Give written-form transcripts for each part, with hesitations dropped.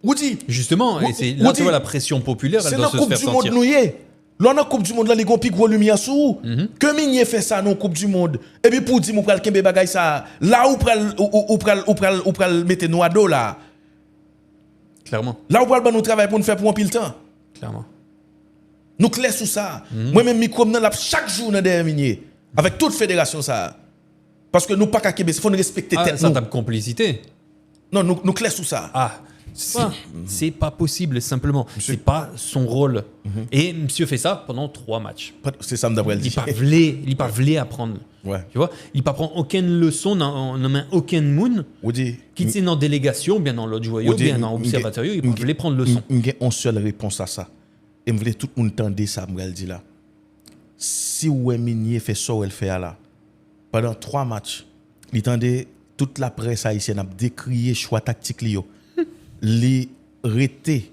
Ou dit Justement, et c'est là tu vois la pression populaire, elle doit se faire sentir. sentir. C'est dans la Coupe du Monde nous y est. Là dans Coupe du Monde là les gros plus gros lumière sous. Que Minier fait ça dans Coupe du Monde. Et puis pour dire mon pral kembe bagay ça, là où pral mettre nous à dos là. Clairement. Là où pral nous travail pour nous faire pour un pile temps. Clairement. Nous clair sur ça. Moi-même, micro là chaque jour dans derrière Minier. Avec toute fédération ça. Parce que nous pas qu'à Québec, il faut nous respecter tête ça nous. tape complicité. Non, nous clair sur ça. C'est pas possible simplement. C'est pas son rôle. Et monsieur fait ça pendant 3 matchs. C'est ça d'après Il pas voulu apprendre. Ouais. Tu vois, il pas prendre aucune leçon dans main aucun monde. Qui est dans délégation, bien dans l'autre joyau, bien dans observatoire, il pas voulu prendre leçon. Il y a une seule réponse à ça. Et je voulais tout le monde entendre ça, je dire là. Si ouais Minier fait ça ou elle fait là, pendant 3 matchs, il entendait toute la presse haïtienne a décrié choix tactique lio. Les rété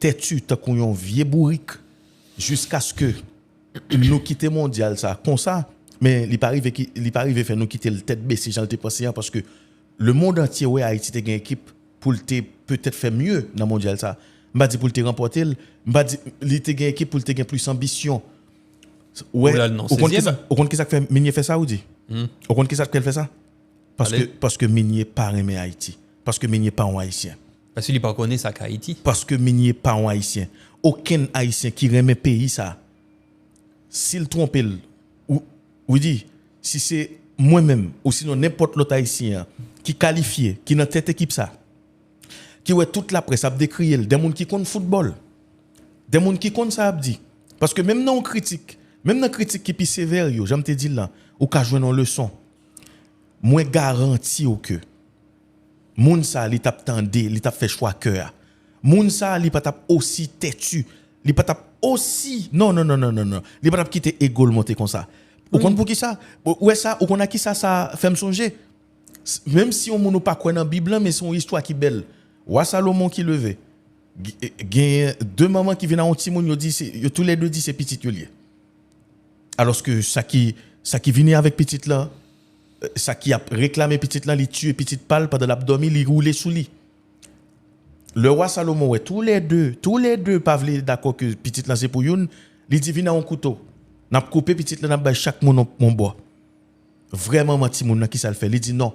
têtu tant qu'on vieux bourrique jusqu'à ce que nous quitter mondial ça comme ça, mais il pas arrivé faire nous quitter le tête baissée j'en étais passé parce que le monde entier ouais Haïti te gagne équipe pour te peut-être faire mieux dans mondial ça. M'a dit pour te remporter, m'a dit il te gagne équipe pour te gagne plus ambition. Ouais, au compte qui ça fait Minier fait ça ou dit au compte qui ça qu'elle fait ça parce que Minier pas aimer Haïti, parce que Minier pas un haïtien. Parce qu'il pas connaît ça qu'Haïti. Parce que Minier pas un haïtien. Aucun haïtien qui remet pays ça. S'il trompe ou dit si c'est moi-même ou sinon n'importe l'autre haïtien qui qualifié, qui dans tête équipe ça. Qui ouais toute la presse a décrié des gens qui connaissent football. Des gens qui connaissent ça a dit parce que même dans critique qui plus sévère yo, j'aime te dire là, ou ka joindre une leçon. Moi garantis que moun sa li tap tande, li tap fait choix cœur. Moun sa li pas tap aussi têtu, li pas tap aussi non, li pas tap quitter égol monter comme ça. Ou compte pour qui ça? Ouais ça, ou qu'on a qui ça fait me songer. Même si on ne pas quoi dans Bible mais son histoire qui belle. Roi Salomon qui levé. Gen 2 mamans qui viennent à un petit monde, tous les deux dit c'est petit lié. Alors que ça qui venait avec petite là, ça qui a réclamé petite là, il tue petite pâle pendant l'abdomen, il roulait sous lit. Le roi Salomon ouais tous les deux pas vle d'accord que petite là c'est pour une, il dit vient un couteau. N'a coupé petite là n'a ba chaque mon bois. Vraiment petit monde qui ça le fait, il dit non.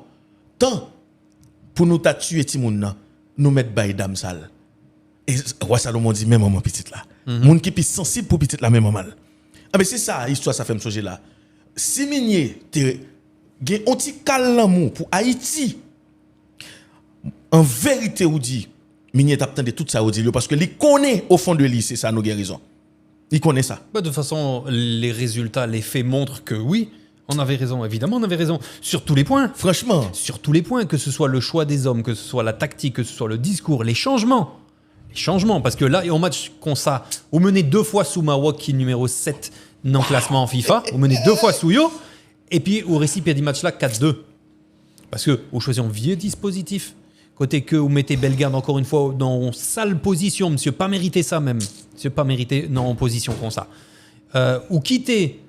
Tant pour nous ta tuer petit monde là, nous mettre bail dame sale. Et roi Salomon dit même maman petite là. Monde qui plus sensible pour petite là même mal. Ah mais c'est ça histoire ça fait me songer là. Si Minier gen un petit l'amour pour Haïti. En vérité ou dit Minier t'attendait tout ça ou dit parce que il connaît au fond de lui c'est ça nous guérison. Il connaît ça. De toute façon les résultats, les faits montrent que oui, on avait raison, évidemment on avait raison sur tous les points. Franchement, sur tous les points, que ce soit le choix des hommes, que ce soit la tactique, que ce soit le discours, les changements, parce que là, au match comme ça, on menait 2 fois sous Maroc, qui est numéro 7 dans le classement en FIFA, on menait 2 fois sous Yo, et puis au récipient du match là, 4-2. Parce que on choisit un vieux dispositif, côté que vous mettez Bellegarde encore une fois dans une sale position, monsieur, pas mérité ça même, monsieur, pas mérité dans une position comme ça. Ou quitter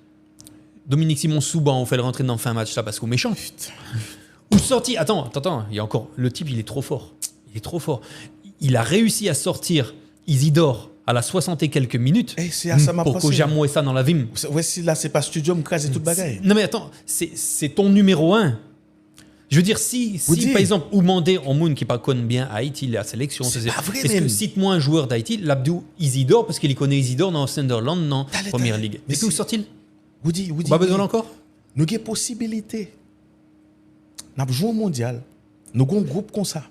Dominique Simon Souban, on fait le rentrer dans le fin match là parce qu'on est méchant. Ou sorti, attends, il y a encore, le type il est trop fort. Il a réussi à sortir Isidore à la 60 et quelques minutes pour que j'amoue ça dans la vim. Ouais, si là c'est pas studio, me crase toute bagaille. Non mais attends, c'est ton numéro 1. Je veux dire, si par exemple, Oumandé en Moun qui pas connaît bien Haïti, la sélection, est-ce que cite-moi un joueur d'Haïti, l'Abdou Isidore, parce qu'il connaît Isidore dans Sunderland, dans la Première Ligue. Est-ce que vous sortez? Vous pas besoin encore? Nous avons possibilité. Nous avons joué au mondial. Nous avons un groupe comme ça.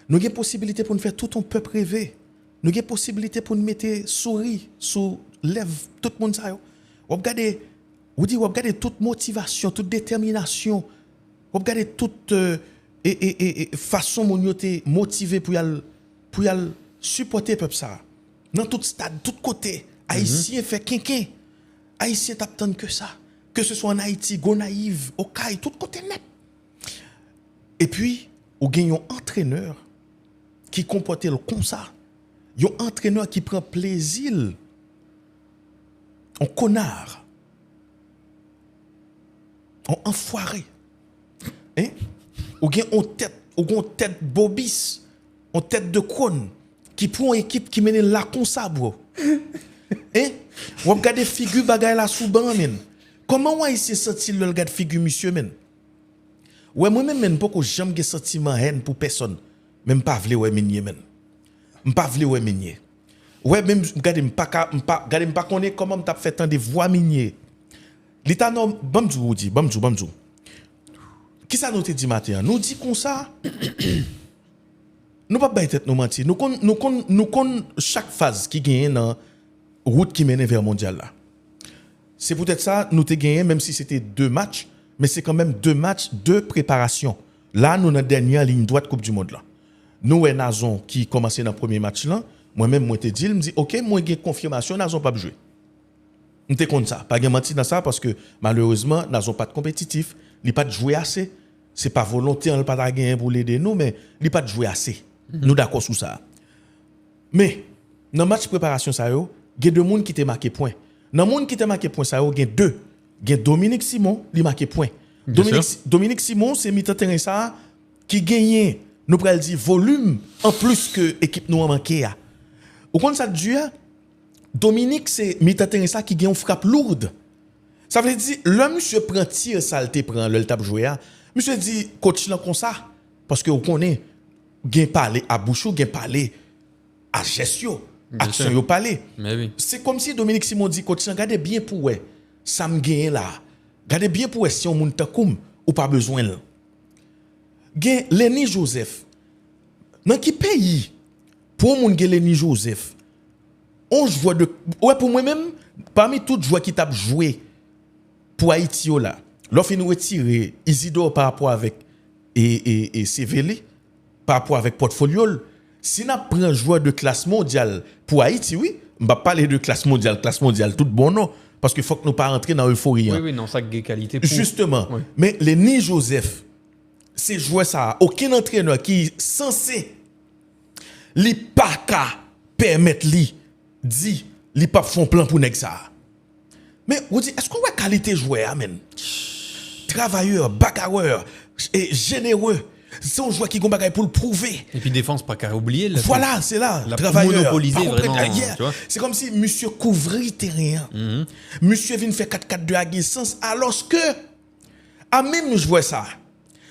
Nous avons possibilité pour nous faire tout un peuple rêver. Nous avons possibilité pour nous mettre souris sous lèvres tout le monde. Vous regardez toute motivation, toute détermination. Vous regardez toute façon dont nous sommes motivés pour y supporter le peuple. Dans tout stade, tout côté, Haïtien fait quinquin. Haïtien t'attend que ça. Que ce soit en Haïti, Gonaïve, Okaï, tout côté net. Et puis, on gagne un entraîneur qui comporte comme ça. Un entraîneur qui prend plaisir. Un connard. Un enfoiré. Hein? Ou gagne une tête bobis. en tête de cône qui prend une équipe qui mène là comme ça, bro. Hein? Ou regarder figure bagay là sous ban, men. Comment on ici senti le regarde figure monsieur, men? Ouais, moi-même, men, pas que j'aime des sentiments haine pour personne. Même pas vle ouais menye, men. M'pas vle ouais menye. Ouais, même, regardez, m'pas connaît comment m't'a fait tant de voix menye. L'état non, bamdou. Qui ça nous te dit matin? Nous dit comme ça. Nous pas bailler tête nous mentir. Nous kon chaque phase qui gagne dans route qui mène vers mondial là. C'est peut-être ça nous te gagné même si c'était 2 matchs, mais c'est quand même 2 matchs de préparation. Là nous dans dernière ligne droite Coupe du monde là. Nous et Nazon qui commençait dans le premier match là, moi-même moi te dit, me dit OK, moi j'ai confirmation Nazon pas jouer. On te compte ça, pas de mentir dans ça parce que malheureusement Nazon pas de compétitif, il pas de jouer assez. C'est pas volontaire, il pas de gagner pour l'aider nous mais il pas de jouer assez. Nous d'accord sur ça. Mais dans le match de préparation ça yo, il y a 2 monde qui te marqué point. Dans le monde qui te marqué point ça yo, il y a 2. Il y a Dominique Simon, il marqué point. Dominique Simon, c'est milieu terrain ça qui gagne, nous pral dire volume en plus que équipe nous a manqué. Au compte ça dit Dominique c'est milieu terrain ça qui gagne une frappe lourde. Ça veut dire le monsieur prend tir ça le prend le tape jouer. Monsieur dit coach là comme ça parce que vous connaissez gen parler à bouchou, gen parler à gestion, action yo parler. Mais oui. C'est comme si Dominique Simon dit coach regardez bien pour ouais, ça me gagne là. Regardez bien pour si on moun takoum ou pas besoin là. Gen Lenny Joseph. Dans qui pays pour moun gen Lenny Joseph? On joue de ouais pour moi même parmi tous joueurs qui t'a joué pour Haïti là. L'offre nous retirer Isidore par rapport avec et Sévélé par rapport avec portfolio. Si on prend un joueur de classe mondiale pour Haïti, oui, on va parler de classe mondiale, tout bon non, parce qu'il faut que nous pas rentrer dans l'euphorie. Oui, non, ça qui qualité. Pour... Justement. Oui. Mais Lenny Joseph, c'est joueur ça, aucun entraîneur qui est censé li pas ka permettre li dit li pas font plan pour nèg ça. Mais on dit est-ce qu'on voit qualité joueur amen? Travailleur, bagarreur et généreux. C'est un joueur qui a bagaille pour le prouver. Et puis défense pas qu'à oublier. Voilà, c'est là. La travailleur. Monopoliser vraiment. C'est comme si monsieur couvrit terrain. Monsieur vient faire 4-4-2 à Guessens alors que à même jouer ça.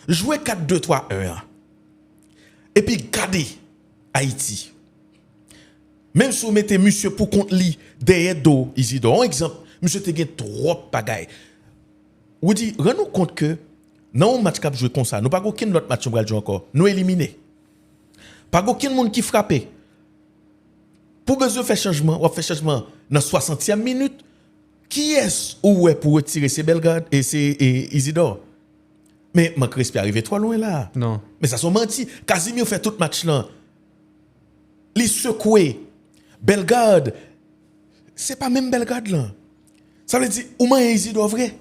Jouer 4-2-3-1. Et puis garder Haïti. Même si vous mettez monsieur pour compte li derrière dos Isidore. Un exemple, monsieur te gen trop bagaille. Ou dit, rends-nous compte que dans un match qui joué comme ça, nous pas aucun autre match qui jouer encore. Nous éliminer. Pas aucun monde qui frappe. Pour besoin faire changement, on fait changement dans 60e minute. Qui est-ce ou est pour retirer ces Belgrade et ces Isidore? Mais Marc Respi arrivé trop loin là. Non. Mais ça sont menti. Casimir fait tout match là. Les secouer. Belgrade. C'est pas même Belgrade là. Ça veut dire ou man Isidore vrai.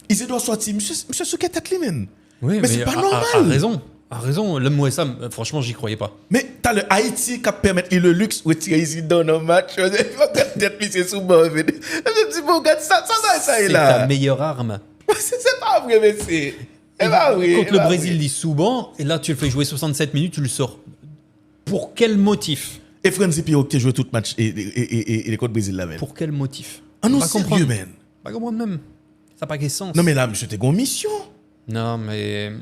Isidore sorti monsieur sous quelle tête lui même. Oui, mais c'est pas normal. A raison, le Mouessam, franchement, j'y croyais pas. Mais t'as le Haïti qui permet le luxe de retirer Isidore dans le match. Peut-être que c'est souvent. Je me dis, bon, regarde ça est là. C'est ta meilleure arme. C'est pas vrai, mais c'est pas vrai. Quand le Brésil dit sous-banc, et là tu le fais jouer 67 minutes, tu le sors. Pour quel motif? Et Franzi Pio qui a joué tout le match et les côtes Brésil là même. Pour quel motif? Ah non, sérieux, man. Pas comprendre même. Ça n'a pas de sens. Non, mais là, monsieur, t'es en mission. Non, mais.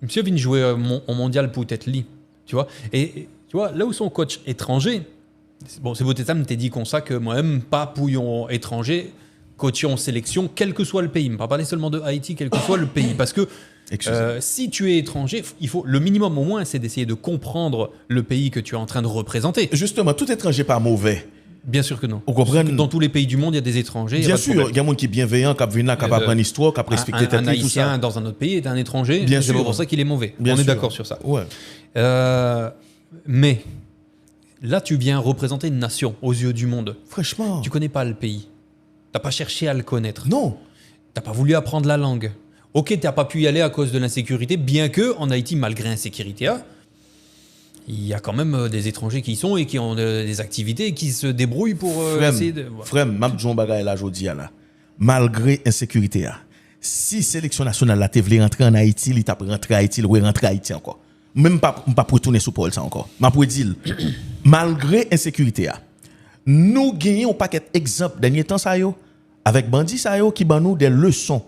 Monsieur vient jouer en mondial pour être li. Tu vois? Et tu vois, là où son coach étranger, bon, c'est votre état, me t'a dit comme ça que moi-même, pas pouillon étranger, coach en sélection, quel que soit le pays. Je ne parle pas seulement de Haïti, quel que soit le pays. Parce que si tu es étranger, il faut, le minimum au moins, c'est d'essayer de comprendre le pays que tu es en train de représenter. Justement, tout étranger pas mauvais. Bien sûr que non. Vous comprenez? Dans tous les pays du monde, il y a des étrangers. Bien sûr, il y a des gens qui sont bienveillants, qui viennent là, qui apprennent l'histoire, qui respectent les têtes. Un Haïtien dans un autre pays est un étranger. Bien c'est sûr. pour ça qu'il est mauvais. Bien On sûr. est d'accord sur ça. Ouais. Mais là, tu viens représenter une nation aux yeux du monde. Franchement. Tu connais pas le pays. T'as pas cherché à le connaître. Non. T'as pas voulu apprendre la langue. Ok, t'as pas pu y aller à cause de l'insécurité, bien que en Haïti, malgré l'insécurité, il y a quand même des étrangers qui y sont et qui ont des activités et qui se débrouillent pour essayer de... Frère, Mabdjon Bagay là, jodi là, malgré l'insécurité, si sélection nationale là, te voulait rentrer en Haïti, il t'a rentré en Haïti, il va rentrer en Haïti encore. même pas retourner sur Paul ça encore. M'a pour dire malgré insécurité nous gagnons un paquet d'exemples dernier temps ça yo avec bandits ça yo qui ban nous des leçons.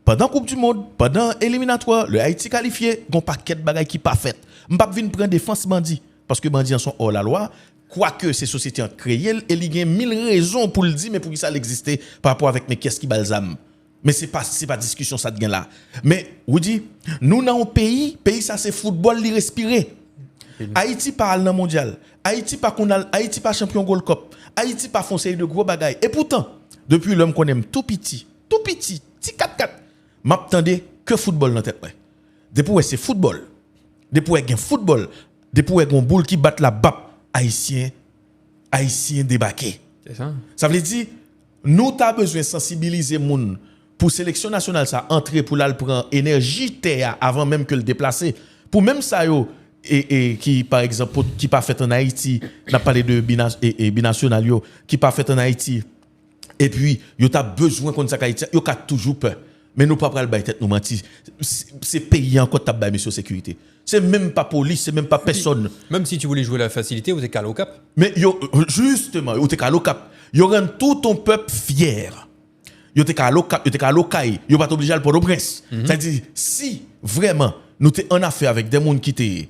Pendant Coupe du Monde, pendant éliminatoire, le Haïti qualifié, gon paquet de bagaille qui pas fait. M'pa vinn prendre défense bandit parce que bandits sont hors la loi. Quoique ces sociétés ont créé, il y a 1000 raisons pour le dire, mais pour que ça existait par rapport avec mais qu'est-ce qui balsam. Mais c'est pas discussion ça de là. Mais vous dit, nous dans un pays ça c'est football li respirer. Haïti parle dans mondial. Haïti pas champion Gold Cup. Haïti pas font série de gros bagailles. Et pourtant, depuis l'homme qu'on aime tout petit, petit 4-4, m'attendais que football dans tête. Depuis c'est football. Depuis il y a football. Depuis il y a un boule qui bat la bap. Haïtien débarqué. C'est ça. Ça veut dire nous t'as besoin de sensibiliser moun pour sélection nationale ça entrer pour la prendre énergie terre avant même que le déplacer. Pour même ça yo et qui par exemple qui pas fait en Haïti, n'a parlé de binational yo qui pas fait en Haïti et puis yo t'as besoin contre ça Haïti, yo ka toujours peur. Mais nous pas pral bay tête nous mentir. C'est pays encore t'a bay monsieur sécurité. C'est même pas police, c'est même pas personne. Même si tu voulais jouer la facilité, vous êtes calé au cap. Mais yo justement, yo t'es calé au cap. Yo rend tout ton peuple fier. Yo t'es calé au cap, yo t'es calé au caille, yo pas obligé à Port-au-Prince. C'est-à-dire si vraiment nous t'es en affaire avec des monde qui t'es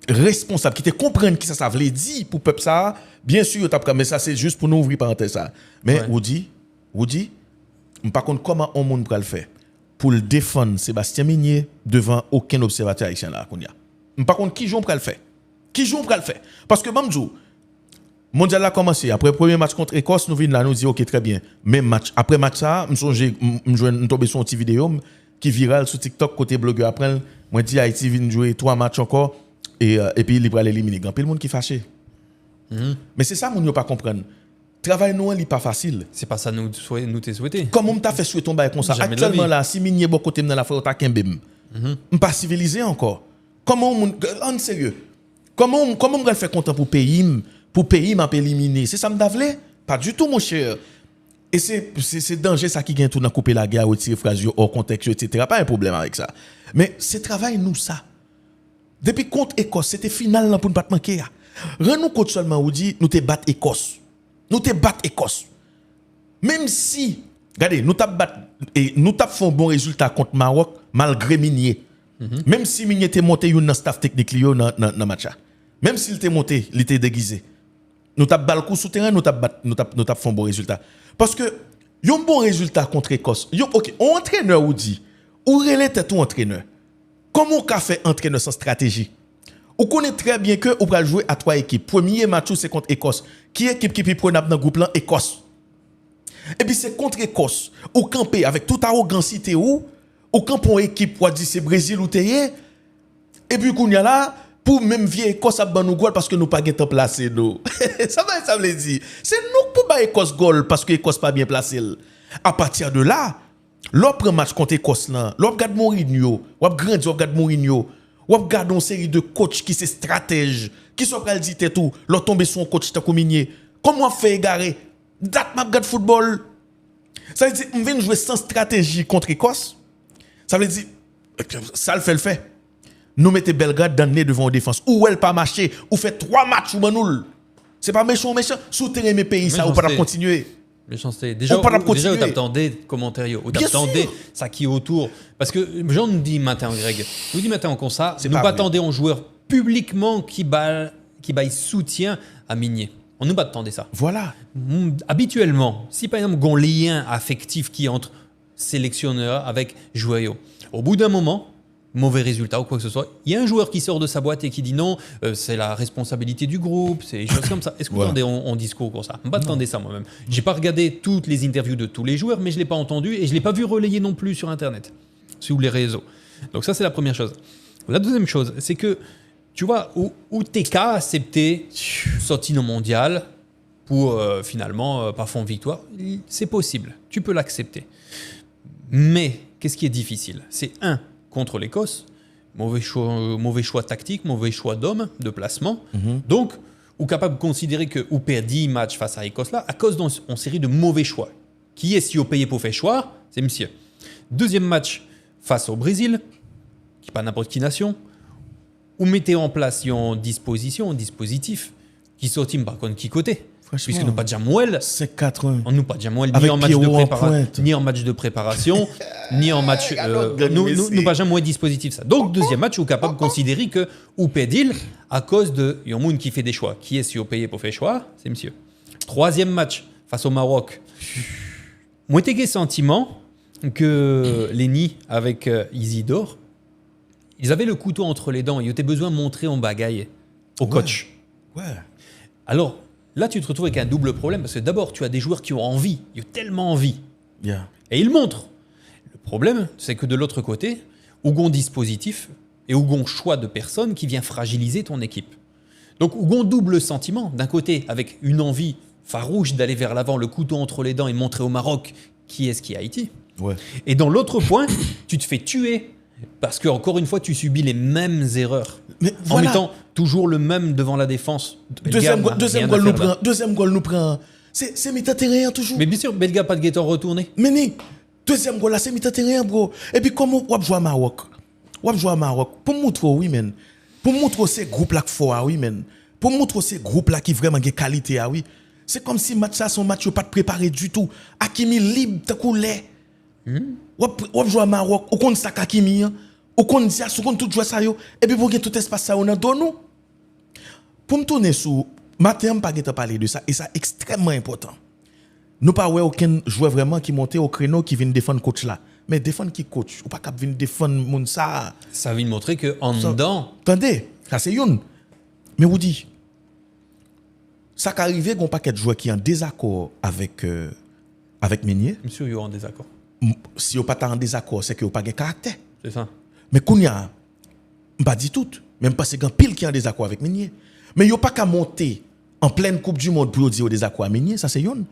responsable, qui te comprennent qui ça veut dire pour peuple ça, bien sûr yo t'a mais ça c'est juste pour nous ouvrir parenthèse ça. Mais vous dit, par contre comment on monde pour le faire pour le défendre Sébastien Minier devant aucun observateur haïtien là qu'on y a. Par contre qui joue pour le faire? Parce que Bamdou mondial a commencé après premier match contre Écosse nous vinn là nous dit OK très bien. Même match après match ça, me tomber sur une petite vidéo qui viral sur TikTok côté blogueur après moi dit Haïti vient jouer 3 matchs encore et puis il va l'éliminer. Grand pile monde qui fâché. Mais c'est ça mon yo pas comprendre. Travail nous il pas facile. C'est pas ça nous t'es souhaité. Comment on t'a fait souhaiter tomber comme ça actuellement là si Minier bon côté dans la frère ta kembem. Pas civilisé encore. Comment en sérieux? Comment on va faire content pour pays m'a éliminer? C'est ça me davle? Pas du tout mon cher. Et c'est danger ça qui gagne tout dans couper la guerre retirer phrase hors contexte etc. Pas un problème avec ça. Mais c'est travail nous ça. Depuis contre Écosse, c'était final là pour ne pas te manquer. Rends-nous compte seulement où dit nous te battre Écosse. Même si regardez, nous t'a fait un bon résultat contre Maroc malgré Minier. Même si Minier était monté dans staff technique dans match. Même s'il était monté, il était déguisé. Nous t'a battu le coup souterrain, nous t'a fait un bon résultat. Parce que un bon résultat contre Écosse. OK, un entraîneur ou dit ou relève tout entraîneur. Comment on fait entraîneur sans stratégie? On connaît très bien que on va jouer à 3 équipes. Premier match c'est contre Écosse. Qui équipe qui prend dans le groupe là Écosse. Et puis c'est contre Écosse. Ou camper avec toute arrogance ou camper une équipe pour dire c'est Brésil ou Théier. Et puis qu'on y a là pour même vieille Écosse à ban nous goal parce que nous pas bien placé nous. ça veut dire c'est nous pour ba Écosse goal parce que Écosse pas bien placé. À partir de là, l'autre match contre Écosse là, l'autre regarde Mourinho, ou grandi regarde Mourinho. Ou regarde une série de coachs qui sont stratèges, qui sont pral dit tout, l'autre tomber sur un coach ta Minier. Comment on fait égarer? Date m'a regarde football. Ça veut dire on vient jouer sans stratégie contre Écosse. Ça veut dire ça le fait. Nous mettez Belgrade dans le nez devant la défense. Ou elle pas marché, ou fait 3 matchs ou manoul. C'est pas méchant. Souterrain mes pays ça ou pas continuer. Méchanceté. Déjà, où t'attendais commentaires, où t'attendais ça qui est autour. Parce que Jean nous dit matin, Greg, nous dit matin comme ça, nous pas attendait un joueur publiquement qui baille soutien à Minier. On nous pas attendait ça. Voilà. Habituellement, si par exemple, un lien affectif qui est entre sélectionneur avec joueur, au bout d'un moment, mauvais résultat ou quoi que ce soit, il y a un joueur qui sort de sa boîte et qui dit non, c'est la responsabilité du groupe, c'est des choses comme ça. Est-ce que vous entendez en discours comme ça? Je pas attendez ça moi-même. J'ai pas regardé toutes les interviews de tous les joueurs, mais je l'ai pas entendu et je l'ai pas vu relayer non plus sur Internet, sur les réseaux. Donc ça c'est la première chose. La deuxième chose, c'est que tu vois où t'es qu'à accepter sortie non mondial pour finalement pas fond victoire, c'est possible. Tu peux l'accepter. Mais qu'est-ce qui est difficile? C'est contre l'Écosse, mauvais choix tactique, mauvais choix d'homme, de placement. Donc, ou capable de considérer que ou perd 10 matchs face à l'Écosse là, à cause d'une série de mauvais choix. Qui est si au payé pour faire choix? C'est monsieur. Deuxième match face au Brésil, qui n'est pas n'importe qui nation. ou mettez en place un dispositif, qui sortit par contre qui côté. Puisque nous pas déjà mouelle. 5-4-1. On nous pas déjà mouelle Avec ni en match de Pierrot en préparation, pointe. ni en match de préparation, ni en match. Nous pas jamais moins dispositif ça. Donc deuxième match, vous capable de considérer que ou pédile à cause de yon moun qui fait des choix. Qui est-ce qui a payé pour faire choix? C'est monsieur. Troisième match face au Maroc. Moi j'ai le sentiment que Lenny avec Isidore, ils avaient le couteau entre les dents. Ils avaient besoin de montrer en bagaille au coach. Ouais. Alors, là, tu te retrouves avec un double problème parce que d'abord, tu as des joueurs qui ont envie, ils ont tellement envie, Yeah. et ils montrent. Le problème, c'est que de l'autre côté, Ougon dispositif et Ougon choix de personnes qui vient fragiliser ton équipe. Donc, Ougon double sentiment. D'un côté, avec une envie farouche d'aller vers l'avant, le couteau entre les dents et montrer au Maroc qui est ce qui est Haïti. Ouais. Et dans l'autre point, tu te fais tuer parce que encore une fois, tu subis les mêmes erreurs. Mais En voilà. mettant toujours le même devant la défense. Deuxième Bellegarde n'a deuxième rien goal à nous faire là. prend. Deuxième goal nous prend. C'est mi-temps terrain toujours. Mais bien sûr, Belga pas de guettant retourné. Mais ni, deuxième goal là, c'est mi-temps terrain, bro. Et puis, comment on joue à Maroc? On joue à Maroc. Pour montrer, oui, men. Pour montrer ces groupes là qui fort, oui, men. Pour montrer ces groupes là qui vraiment ont qualité, ah oui. C'est comme si match ça, son match, pas préparé du tout. Hakimi libre, t'as coulé. On joue à Maroc. On compte ça, Hakimi. On compte ça, on compte tout jouer ça, yo. Et puis, pour que tout espace ça, on a donné nous. Pour me tourner sur. Matin, je ne pas parler de ça. Et ça est extrêmement important. Nous pas ouais aucun joueur vraiment qui monte au créneau qui vient défendre coach là. Mais défendre qui coach, ou pas cap venir défendre moun ça. Ça vient de montrer que en dedans, Attendez, ça c'est une. Mais vous dit ça qu'arrivé gon paquet de joueurs qui en désaccord avec avec Meunier. monsieur, il y aura en désaccord. Si vous pas en désaccord, c'est que vous pas de caractère. C'est ça. Mais kounya pas dit tout, même parce que pile qui en désaccord avec Meunier. Mais yo pas qu'à monter en pleine Coupe du monde pour dire au désaccord à Meunier, ça c'est une.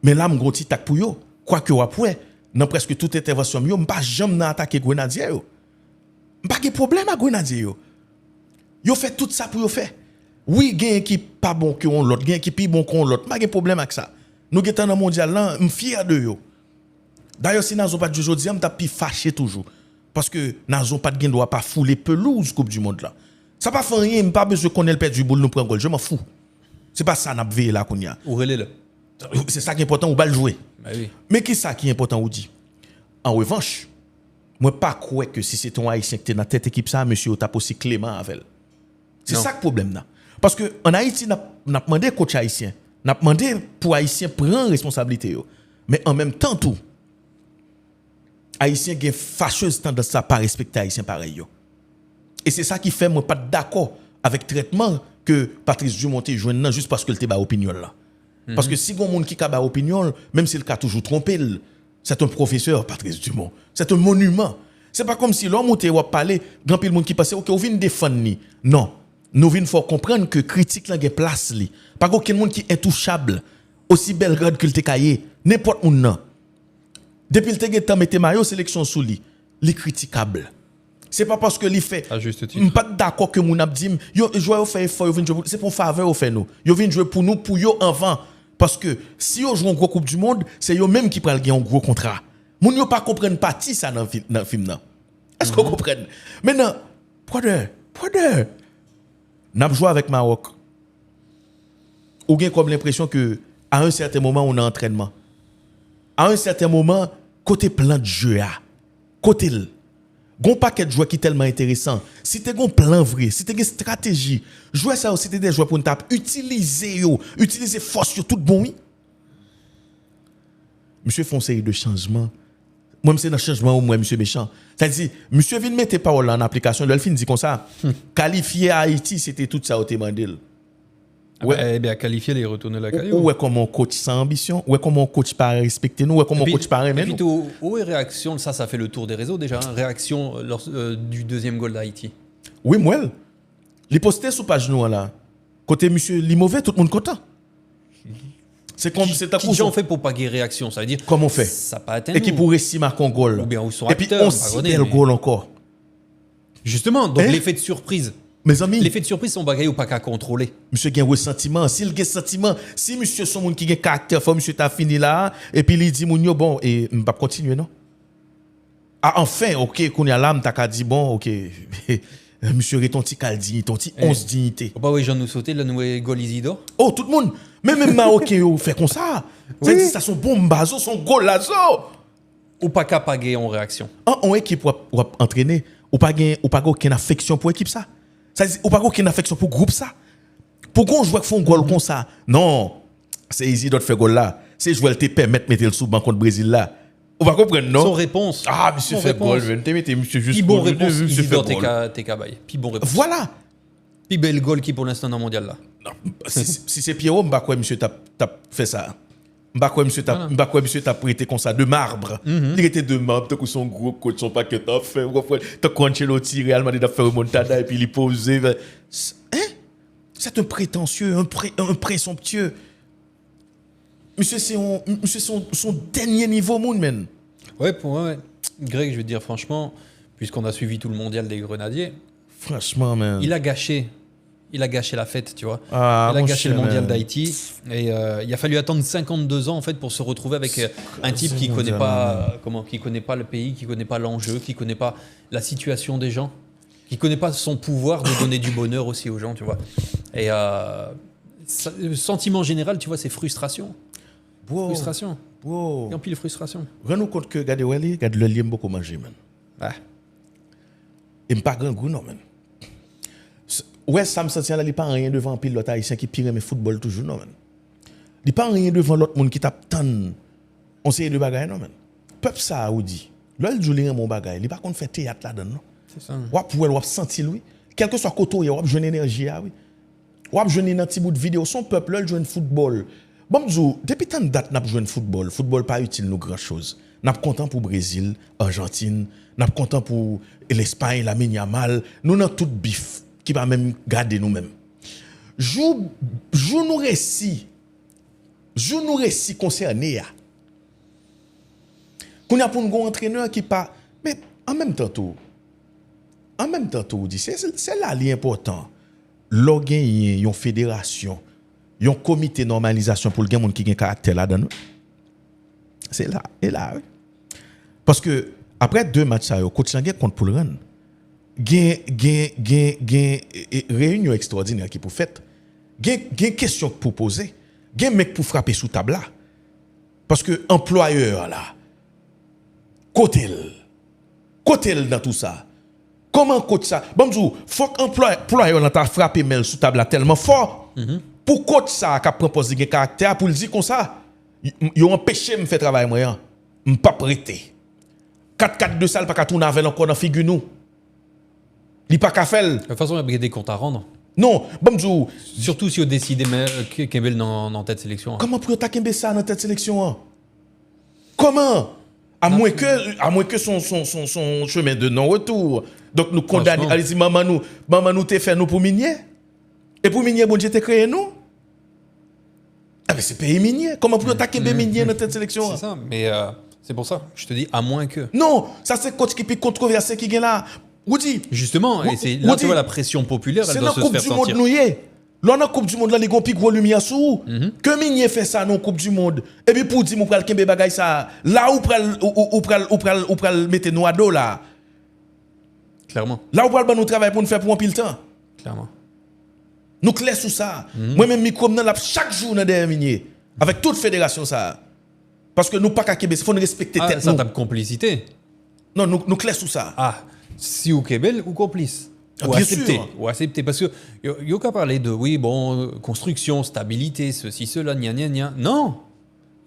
Mais là, m'gon ti tak pour yo. Quoi que après, dans presque toute intervention, yo m'pas jamais attaquer Grenadier yo. M'pas de problème à Grenadier yo. Yo fait tout ça pour yo faire. Oui, gen équipe pas bon que on l'autre, gen équipe bon qu'on l'autre, pas de problème avec ça. Nous getan dans mondial là, m'fier de yo. D'ailleurs, si nous pas de aujourd'hui, m't'a pi fâché toujours parce que nous pas de gen doit pas fouler pelouse Coupe du monde là. Ça pas fait rien, m'pas besoin connaître le perdre du boule nous prend goal, je m'en fous. C'est pas ça n'a veillé là qu'on y a. Ou relais-le. C'est ça qui est important, ou pas le jouer. Bah oui. Mais qui ça qui est important, ou dit? En revanche, moi pas croire que si c'est ton haïtien qui est dans cette équipe ça, monsieur, t'as aussi clément avec elle. C'est Non. ça le problème là. Parce que en Haïti, n'a demandé coach haïtien, n'a demandé pour haïtien prendre responsabilité yo. Mais en même temps tout, haïtien gen fâcheuse tendance à pas respecter haïtien pareil yo. Et c'est ça qui fait moi pas d'accord avec le traitement que Patrice Dumonté joue juste parce que le te ba opinion là. Parce que si on monde qui a ba opinion, même s'il a toujours trompé, c'est un professeur, Patrice Dumont. C'est un monument. C'est pas comme si l'homme monté ou parler, grand pile monde qui passe, OK, on vient défendre ni. Non. Nous vient faut comprendre que critique là gen place li. Pas aucun monde qui est intouchable, aussi belle grade que le te caillé, n'importe où non. Depuis le te gen temps mette maillot sélection sous li, li critiquable. C'est pas parce que li fait À juste titre. pas d'accord que moun ap dit yo joueur fait effort, yo vinn jouer c'est pour faveur au fait nous. Yo vinn jouer pour nous pour yo avant parce que si yo joue en gros coupe du monde, c'est yo même qui pral gagner un gros contrat. Moun yo pas comprendre partie ça dans film là. Est-ce qu'on comprend? Maintenant, brother, n'a joué avec Maroc. Ou gen comme l'impression que à un certain moment on a entraînement. À un certain moment côté plan de jeu a, côté gon paquet de joueurs qui tellement intéressant. Si tu as un plan vrai, si tu as une stratégie, jouer ça aussi des joueurs pour une tape, utiliser force yo tout bon oui. Monsieur font série de changements. Moi c'est dans changement ou moi monsieur méchant. C'est-à-dire monsieur vient mettre parole en application, le fin dit comme ça. Qualifier Haïti, c'était tout ça au demandé. Ouais. Eh bien, qualifier les retourner la caillou. Ou est comment coach sans ambition, ou est comment coach pas respecter nous, ou est comment coach pas aimer Et puis, nous. où est réaction, ça fait le tour des réseaux déjà, hein, réaction du deuxième goal d'Haïti. Oui, moi. Les postés sur page nous là. Côté monsieur Limové, tout le monde content. C'est comme c'est un Qui gens fait pour pas qu'il y ait réaction, ça veut dire comment on fait ça pas atteint et qui nous. pourrait si marquer un goal. Ou bien où sont et puis acteurs, on pas si connaît, bel mais- goal encore. Justement, donc Hein? l'effet de surprise. Mes amis, L'effet de surprise, son bagage ou pas qu'à contrôler. monsieur gen ressentiment, s'il gen sentiment, si monsieur son monde qui gen caractère, faut monsieur t'a fini là et puis il dit moun yo bon et m'pa continuer non. Ah enfin, OK, qu'on y a l'âme t'a ka dit bon, OK. monsieur Retonti Caldi, tonti 11 dignité. Faut pas oui, j'en nous sauter le nouveau goal Isidore. Oh, tout le monde, même Marocain, yo fait comme ça. Ça dit, ça son bombazo, son golazo. Ou pas capable en réaction. En équipe, ou entraîner, ou pas aucune affection pour équipe ça. Ça dit, ou pas aucune affection pour groupe ça. Pour qu'on joue font goal comme ça. Non, c'est easy d'autre faire goal là. C'est jouer te permettre de mettre le sous banc contre Brésil là. On va comprendre, non? Son réponse. Ah, monsieur fait goal, monsieur juste Puis bon réponse, monsieur fait Isidore goal. t'es cabaye. Puis bon réponse. Voilà. Puis bel goal qui pour l'instant dans le mondial là. Non, si c'est Pierrot, m'ba quoi monsieur t'a fait ça. M'ba quoi monsieur t'a prêté comme ça de marbre. Il était de marbre, tant que son gros coach son paquet t'a fait, t'as Ancelotti Real Madrid a fait remontada et puis il posé. Hein? C'est un prétentieux, un présomptueux. Monsieur c'est son dernier niveau monde man. Ouais, pour moi, ouais. Greg, je vais te dire franchement, puisqu'on a suivi tout le mondial des Grenadiers, Franchement man. il a gâché la fête, tu vois. Ah, il a mon gâché le cher, mondial man. d'Haïti et il a fallu attendre 52 ans en fait pour se retrouver avec un type qui connaît mondial, pas qui connaît pas le pays, qui connaît pas l'enjeu, qui connaît pas la situation des gens, qui connaît pas son pouvoir de donner du bonheur aussi aux gens, tu vois. Et le sentiment général, tu vois, c'est frustration. Wow. Frustration. Wow. Et en pile frustration. Rends-nous compte que regardez le lien beaucoup manger man. Ah. Et pas grand goût non man. Ouais, ça me sentit là, il pas rien devant pile l'autre haïtien qui pire mais football toujours non man. Il pas rien devant l'autre monde qui tape tant on sait de bagaille non man. Peuple ça ou dit. Là il joue mon bagaille, il pas contre faire théâtre là-dedans non. C'est ça. Ou pour sentir lui, quel que soit côté ou jeune énergie oui. Ou jeune dans petit bout de vidéo son peuple là joue football. Bon depuis tant de date n'a joué football, football pas utile nous grand chose. N'a content pour Brésil, Argentine, n'a content pour l'Espagne, la Yamal, nous dans tout bif qui va même garder nous-mêmes. Joue nous récit concerné ya. Qu'on y a pour un entraîneur qui pas mais en même temps tout dit c'est là l'important. Lo gen yon fédération, yon comité normalisation pour le gen moun qui gen caractère là dedans. C'est là et là. Oui. Parce que après 2 matchs ça yo coach gen compte pour le run. Gen réunion extraordinaire qui pour fait. Gen question pour poser. Gen mec pour frapper sous table là. Parce que employeur là côté dans tout ça. Comment coach ça? Bon jou, faut qu'employeur là t'a frappé mail sous table là tellement fort. Pour coach ça qu'a proposé gen caractère pour le dire comme ça. Yo empêché me faire travail moi. M'pas prêter. 4-4-2 ça pas qu'à tourner avec encore dans figure nous. Li pas qu'à faire. De toute façon, il y a des comptes à rendre. Non, bon jou, Surtout si on décide Kembel dans tête sélection. comment pour attaquer ça dans cette sélection hein? Comment? À moins que son chemin de non-retour. Donc nous condamnons, allez-y, maman nous t'es fait nous pour minier. Et pour minier, bon Dieu t'es créé nous. Ah mais c'est pays minier. Comment pour attaquer des miniers dans cette sélection? C'est ça, mais c'est pour ça. Je te dis, à moins que. Non, ça c'est coach qui peut controverser qui est là. Vous dites, Justement, et c'est là tu vois la pression populaire, elle c'est doit dans se la Coupe faire du Monde sentir. nous y est. Là, dans la Coupe du Monde, là, les gros pics gros lumière sous. Que minier fait ça dans la Coupe du Monde. Et puis pour dire, nous pral kembe bagay ça. Là où pral mettre nous à dos là. Clairement, Là où pral nous travail pour nous faire pour un pile temps. clairement. Nous clair sur ça. Moi-même, micro là chaque jour dans des miniers. Avec toute fédération ça. Parce que nous pas qu'à Québec, il faut nous respecter tête Ça nous. tape complicité. Non, nous clair sur ça. Ah, si ou Kebel ou complice. Ah, Ou bien accepter. sûr. Ou accepter. Parce que yo qu'à parler de, oui, bon, construction, stabilité, ceci, cela, gna gna gna. Non,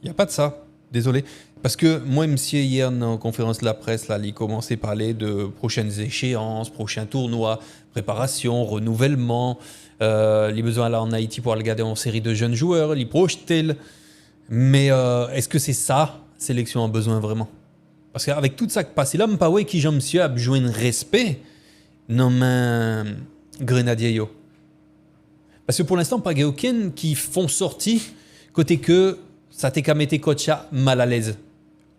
il n'y a pas de ça. Désolé. Parce que moi, monsieur, hier, dans la conférence de la presse, là, il commençait à parler de prochaines échéances, prochains tournois, préparation, renouvellement, les besoins là en Haïti pour regarder en série de jeunes joueurs, les projeter. Mais est-ce que c'est ça, sélection a besoin vraiment? Parce qu'avec tout ça qui passe là, pas ouais qui j'aime monsieur a besoin de respect non mais Grenadier yo. Parce que pour l'instant pas aucun qui font sortie côté que ça t'est qu'à mettre Kocha mal à l'aise.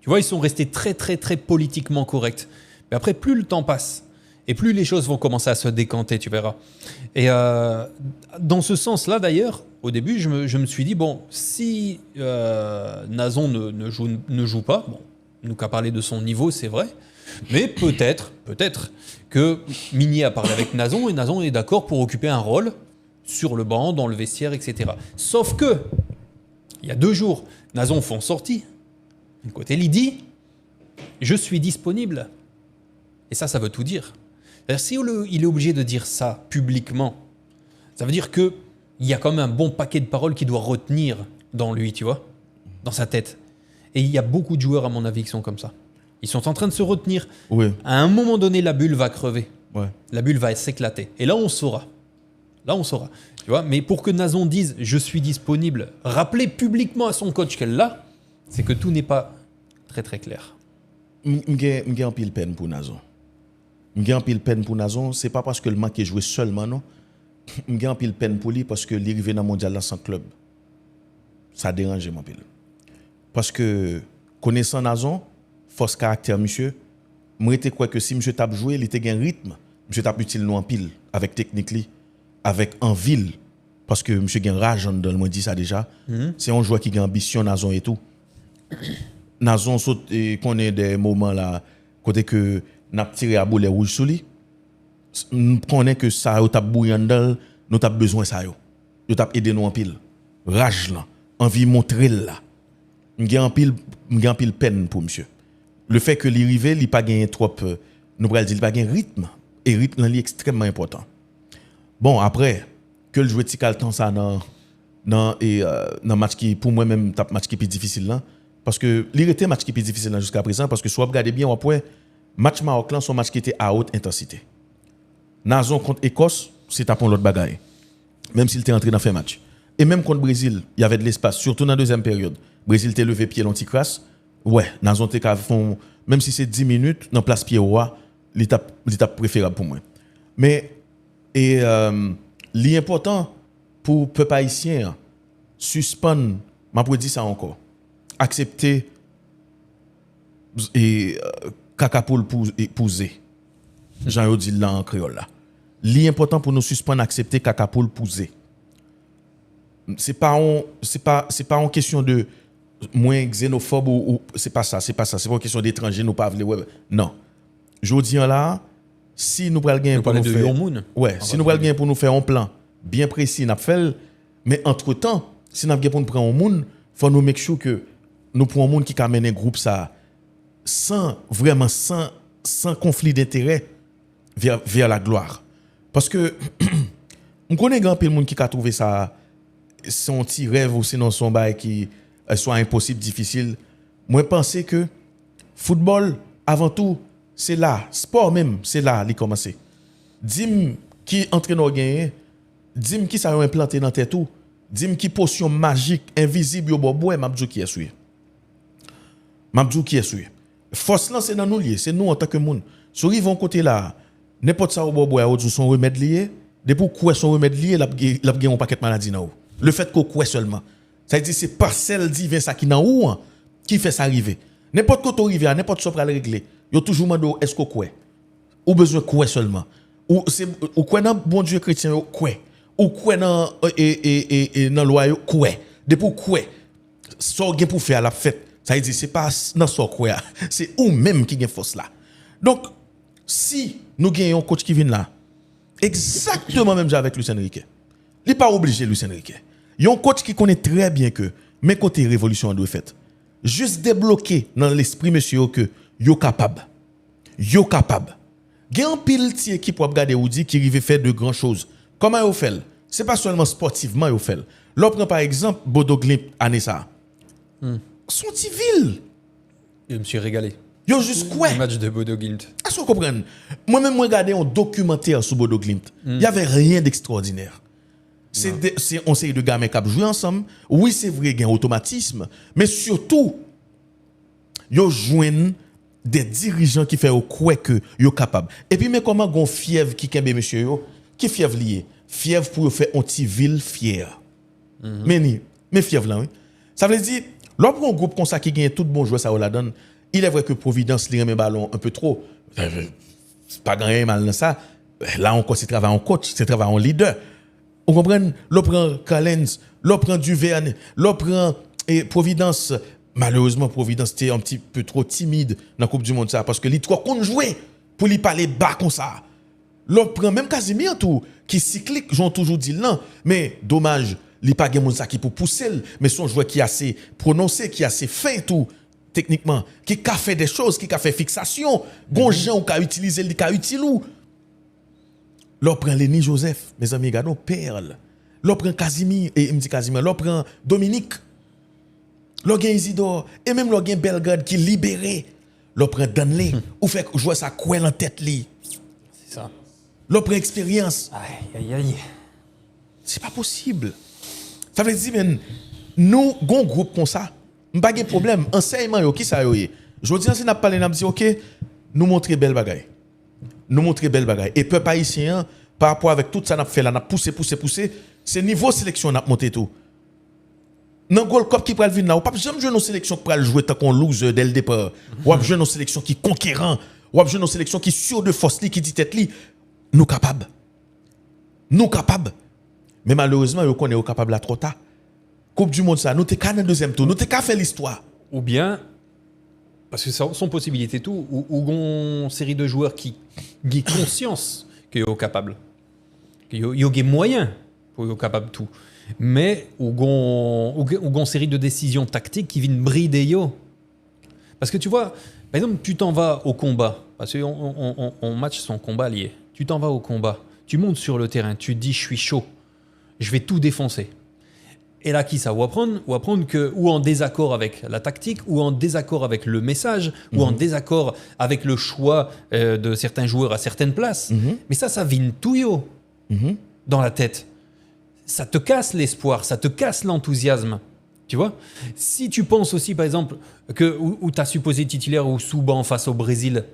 Tu vois, ils sont restés très très très politiquement corrects. Mais après plus le temps passe et plus les choses vont commencer à se décanter, tu verras. Et dans ce sens-là d'ailleurs, au début, je me suis dit bon, si Nazon ne joue pas, bon, nous qu'à parler de son niveau, c'est vrai. Mais peut-être que Migné a parlé avec Nazon et Nazon est d'accord pour occuper un rôle sur le banc, dans le vestiaire, etc. Sauf que, il y a 2 jours, Nazon font sortie. D'un côté, il dit « Je suis disponible ». Et ça veut tout dire. C'est-à-dire, si il est obligé de dire ça publiquement, ça veut dire qu'il y a quand même un bon paquet de paroles qu'il doit retenir dans lui, tu vois, dans sa tête. Et il y a beaucoup de joueurs, à mon avis, qui sont comme ça. Ils sont en train de se retenir. Oui. À un moment donné, la bulle va crever. Ouais. La bulle va s'éclater. Et là, on saura. Tu vois, mais pour que Nazon dise « Je suis disponible », rappeler publiquement à son coach qu'elle l'a, c'est que tout n'est pas très très clair. M'gen pile peine pour Nazon. M'gen pile peine pour Nazon, c'est pas parce que le manque est joué seulement, non. M'gen pile peine pour lui parce que l'arrivée dans le mondial là sans club. Ça dérange mon pile. Parce que connaissant Nazon, force caractère monsieur, moi était quoi que si monsieur tape jouer, il était un rythme, monsieur tape utile nous en pile avec technique li, avec envie parce que monsieur gagne rage dans le moi dit ça déjà. C'est un joueur qui a ambition Nazon et tout. Nazon saute et connaît des moments là côté que n'a tiré à boulet rouge sur lui. On connaît que ça yo t'a bouillant dans nous t'a besoin ça yo. Yo t'a aider nous en pile. Rage là, envie montrer là. M'gen pile peine pour monsieur. Le fait que l'arrivée, il pas gagné trop nous pourrions dire il pas gagné rythme et rythme là est extrêmement important. Bon après que le jouer tical temps ça dans match qui pour moi même tape match qui plus difficile là parce que l'irrité match qui plus difficile là jusqu'à présent parce que soit regardez bien on point match Maroc là son match qui était à haute intensité. Nazon contre Écosse, c'est tapon l'autre bagaille. Même s'il était entré dans fin match. Et même contre Brésil, il y avait de l'espace surtout dans la deuxième période. Brésil était levé pied l'anti-crasse. Ouais, Nazon te font même si c'est 10 minutes dans place pied roi, l'étape préférable pour moi. Mais l'important pour peuple haïtien suspendre, m'a pour dire ça encore. Accepter et caca pour pousser. Jean dit là en créole là. L'important pour nous suspendre accepter caca pour pousser. C'est pas en question de moins xénophobe ou c'est pas ça, c'est pas une question d'étranger nous pas vle non. Jodi là si nous pral gagner pour nous faire ouais, si nous pral gagner pour nous faire un plan bien précis n'a fait mais entre-temps, si n'a gagner pour nous prendre un monde, faut nous make sure que nous prenons un monde qui amène un groupe ça sans conflit d'intérêt vers la gloire. Parce que on connaît grand pile monde qui a trouvé ça son petit rêve ou sinon son bail qui soit impossible, difficile. Moi, pense que football, avant tout, c'est là. Sport même, c'est là, il commence. Dis-moi qui entraîneur gagné, dis-moi qui ça a implanté dans tête tout, dis-moi qui potion magique, invisible, au bobo, m'abdou qui est souillé. M'abdou qui est souillé. Force là, c'est dans nous liés, c'est nous en tant que monde. Sur ils vont côté là, n'importe ça au bobo, ou son remède lié, depuis quoi son remède lié, l'a gagné un paquet de maladies dans le fait qu'on croit seulement. Ça veut dire c'est parcelle divin ça qui dans ou qui fait ça arriver. N'importe quoi arriver à n'importe quoi pour le régler. Yo toujours mando est-ce qu'on croit ou besoin croire seulement. Ou c'est ou quoi dans bon Dieu chrétien croit. Ou quoi dans dans loi croit. Depuis croit. Ça gain pour faire la fête. Ça veut dire c'est pas dans ça croit. C'est ou même qui gain force là. Donc si nous gagnons un coach qui vient là exactement même avec Luis Enrique. Il n'est pas obligé, Luis Enrique. Il y a un coach qui connaît très bien que mes côtés révolution doit faire. Juste débloquer dans l'esprit monsieur que yo capable. Yo capable. Il y a un pile de équipe pour regarder ou dit qui arrive faire de grandes choses. Comment il fait? C'est pas seulement sportivement il fait. L'on prend par exemple Bodo Glimt année ça. Son petit ville. Je me suis régalé. Yo juste quoi? Le match de Bodo Glimt. Est-ce que vous comprenez? Moi-même, moi, regardé un documentaire sur Bodo Glimt. Il n'y avait rien d'extraordinaire. C'est on série de gamins qui jouent ensemble. Oui, c'est vrai, il y a un automatisme. Mais surtout, ils joignent des dirigeants qui font quoi que ils sont capables. Et puis, mais comment gon fièvre qui kembe monsieur yo? Qui fièvre lié? Fièvre pour faire un petit ville fier. Mais fièvre là, oui. Ça veut dire, lorsque un groupe comme ça qui gagne tout bon joueur, ça la donne. Il est vrai que Providence lui remet ballon un peu trop. C'est pas grand mal dans ça. Là encore, c'est travail en coach, c'est travail en leader. Vous comprenez? L'on prend Callens, l'on prend Duverne, l'on prend Providence, Malheureusement, Providence était un petit peu trop timide dans la Coupe du Monde ça parce que les trois qu'on jouait pour lui parler bas comme ça. L'on prend même Casimir tout qui cyclique, j'en toujours dit non, mais dommage, il pas gen ça qui pour pousser, mais son joueur qui a assez prononcé, qui a assez fin tout techniquement, qui a fait des choses, qui a fait fixation, gon gens qui a utilisé, qui a utilisé. L'on prend Lenny Joseph, mes amis, regardons perle. L'on prend Casimir et il me dit Casimir, l'on prend Dominique. L'on gen Isidore et même l'on gen Belgrade qui libéré. L'on prend Danley ou fait jouer ça quoi en tête li. C'est ça. L'on prend expérience. Aïe. C'est pas possible. Ça veut dire men nous gon groupe comme ça, pas de problème, enseignement yo qui ça yo. Je dis si n'a parlé n'a dit OK, nous montrer belle bagaille. Nous montrer belle bagaille et peuple haïtien par rapport avec tout ça n'a fait là, n'a poussé, c'est niveau sélection n'a monté tout. Dans Gold Cup qui pral venir là, ou pas jamais jouer nos sélections qui pral jouer tant qu'on loser dès le départ. Ou pas jouer nos sélections qui conquérant, ou pas jouer nos sélections qui sûr de force li qui dit tête li. Nous capables. Mais malheureusement, yo connaît capable là trop tard. Coupe du monde ça, nous t'es qu'à dans deuxième tour, nous t'es qu'à faire l'histoire. Ou bien, parce que ça sont possibilités tout, ou une série de joueurs qui ont conscience qu'ils sont capables, qu'ils ont des moyens pour être capables de tout, mais ou une série de décisions tactiques qui viennent brider yo. Parce que tu vois, par exemple, tu t'en vas au combat, parce qu'on match son combat lié, tu t'en vas au combat, tu montes sur le terrain, tu te dis je suis chaud, je vais tout défoncer. Et là, qui ça? Ou apprendre que, ou en désaccord avec la tactique, ou en désaccord avec le message, ou en désaccord avec le choix de certains joueurs à certaines places. Mais ça vient tout yo dans la tête. Ça te casse l'espoir, ça te casse l'enthousiasme. Tu vois? Si tu penses aussi, par exemple, que où tu as supposé titulaire ou sous-banc face au Brésil,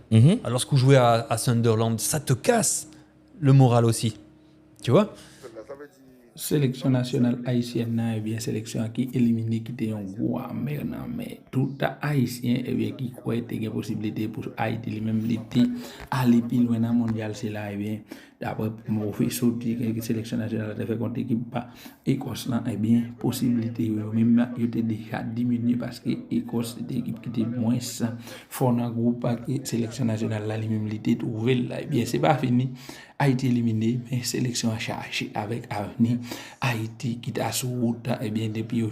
alors qu'on jouait à Sunderland, ça te casse le moral aussi. Tu vois? Sélection nationale haïtienne, eh bien, sélection qui éliminée, qui était un gros mais tout haïtien, eh bien, qui croit qu'il y a une possibilité pour Haïti, lui-même, l'été, aller plus loin dans le mondial, c'est là, eh bien, d'après mon fait sortir, que sélection nationale a fait contre l'équipe, Écosse, eh bien, possibilité, même, il était déjà diminué parce que Écosse, c'était une équipe qui était moins fort dans le groupe, que sélection nationale, là, lui-même, l'été, trouvé, là, eh bien, c'est pas fini. Haïti éliminé, mais sélection a chargé avec avenir. Haïti qui est sur route, et bien depuis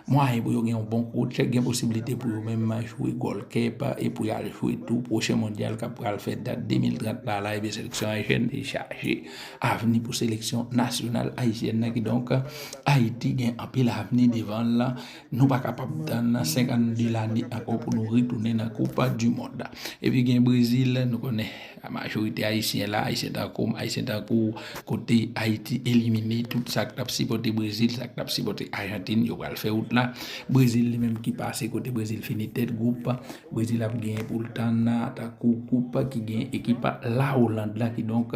moi pour gagner un bon coach, il y a possibilité pour même jouer Gold Cup et pour aller jouer tout prochain mondial qui pourra le faire date 2030 là et bien sélection haïtienne est chargée avenir pour sélection nationale haïtienne qui donc Haïti gagne un peu l'avenir devant là, nous pas capable dans 52 l'année encore pour nous retourner dans la Coupe du monde. Et puis gagne Brésil, nous connaît la majorité haïtienne là, haïtien côté Haïti éliminé tout ça qui t'a supporté Brésil, ça qui t'a supporté Argentine, yo va le faire out là. Brésil lui-même qui passe côté Brésil fini tête groupe, Brésil a gagné pour le temps là, ta coupe qui gagne équipe la Hollande là qui donc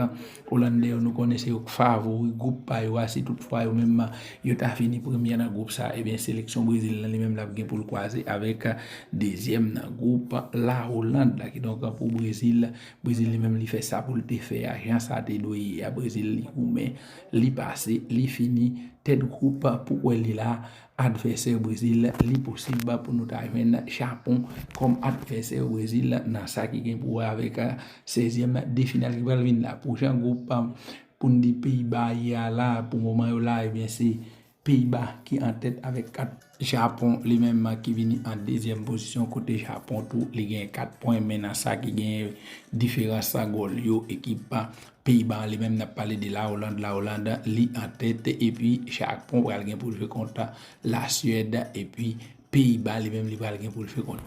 Hollandais nous connaissez au favori groupe pas yo si toutefois yo même yo t'a fini premier dans groupe ça et bien sélection Brésil là lui-même l'a gagné pour le croiser avec deuxième dans groupe la Hollande là qui donc pour Brésil lui-même il fait ça pour le faire agent ça te doy à Brésil mais li passé li fini tête groupe pour elle là adversaire Brésil li possible pour nous arriver Japon comme adversaire Brésil dans ça qui gagne pour avec 16e de finale qui va venir là prochain groupe pour des Pays-Bas là pour moment là et bien c'est Pays-Bas qui en tête avec 4 Japon lui-même qui vient en deuxième position côté Japon tout les gagne 4 points maintenant ça qui gagne différence à goal yo équipe Pays-Bas lui-même n'a parlé de la Hollande li en tête et puis Japon va gagner pour jouer contre la Suède et puis Pays-Bas lui-même li va gagner pour jouer contre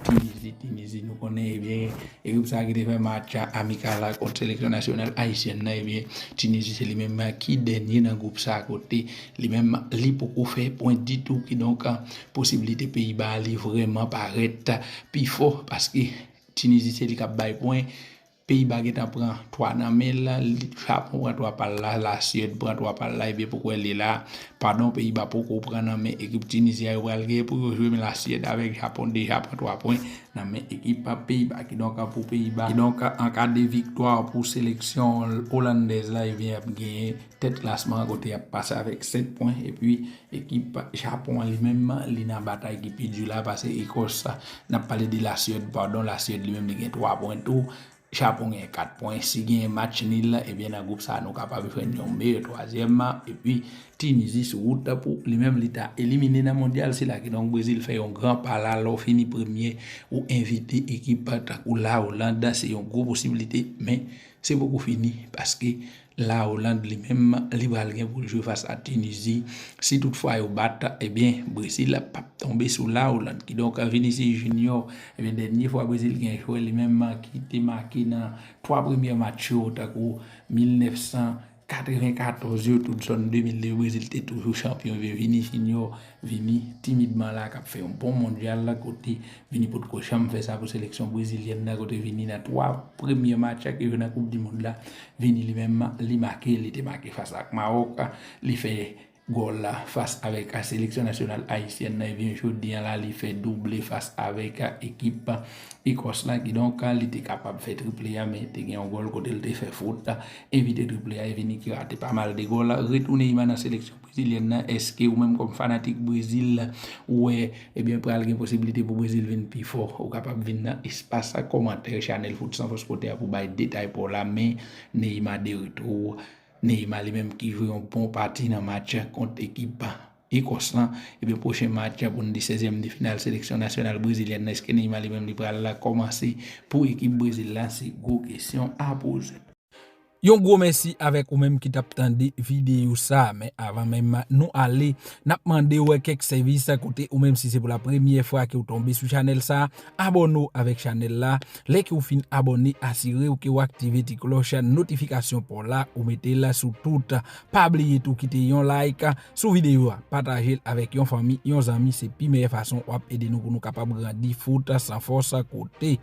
Tunisie nous connaît bien et comme ça qui fait match amical contre sélection nationale haïtienne et bien Tunisie c'est lui-même qui dernier dans groupe ça à côté lui-même li pour faire point du tout qui donc possibilité Pays-Bas li vraiment paraître plus fort parce que Tunisie c'est li cap bail point Pays-Bas qui prend 3 dans là, Japon prend 3 par là, la Suède prend 3 par là, et bien pourquoi elle est là, pardon, Pays-Bas pourquoi prend dans mais équipe Tunisie pour jouer la Suède avec Japon déjà prend 3 points dans mais équipe Pays-Bas qui donc pour Pays-Bas. Donc en cas de victoire pour sélection hollandaise là, il vient gagner tête classement côté a passé avec 7 points et puis équipe Japon lui-même il n'a bataille qui perdu là parce que Écosse n'a parlé de la Suède, pardon, la Suède lui-même il gagne 3 points tout. Japon a 4 points. Si il y a un match nul, et bien dans le groupe, ça nous capable de faire un meilleur troisième. Et puis, Tunisie sur route pour lui-même l'État éliminé dans le mondial. C'est là que donc Brésil fait un grand pas là, fini premier ou invité équipe ou la Hollande. C'est une grosse possibilité, mais c'est beaucoup fini parce que la Hollande lui-même, libéral pour jouer face à Tunisie. Si toutefois il bat, eh bien, Brésil n'a pas tombé sous la Hollande. Qui donc a Vinicius Junior, eh bien, dernière fois Brésil a joué lui-même qui était marqué dans 3 premiers matchs au 1994, tout son 2002, Brésil était toujours champion. Vini Junior, Vini timidement là, qui a fait un bon mondial là, côté Vini pour le fait ça pour sélection brésilienne là, côté Vini dans 3 premiers matchs qui dans la Coupe du Monde là, Vini lui-même, il était marqué face à Maroc, il fait goal là face avec la sélection nationale haïtienne et bien aujourd'hui là il fait doubler face avec l'équipe Écosse là qui donc il était capable de faire triplé mais il a un goal côté il fait faute éviter triplé et venir qui rate pas mal de goals retourner dans la sélection brésilienne est-ce que ou même comme fanatique Brésil ouais et bien pour avoir une possibilité pour Brésil venir plus fort ou capable venir dans espace commentaire Channel Foot sans force côté pour bailler détail pour la mais Neymar de retour Neymar lui-même qui joue un bon parti dans le match contre l'équipe Écosse. Et bien, prochain match pour une 16e de finale sélection nationale brésilienne. Est-ce que Neymar lui-même va commencer pour l'équipe brésilienne? C'est une grosse question à poser. Yon gros merci avec ou même qui t'a tendé vidéo ça mais avant même nous aller n'a demandé ouais quelques services à côté ou même si c'est pour la première fois que vous tombez sur channel ça abonnez-vous avec channel là les que vous fin abonné assurez ou que vous activez la cloche notification pour là ou mettez là sur tout pas oublier tout quitter yon like sur vidéo partager avec yon famille yon amis c'est la meilleure façon pour aider nous pour nous capable grandir foot sans force à côté.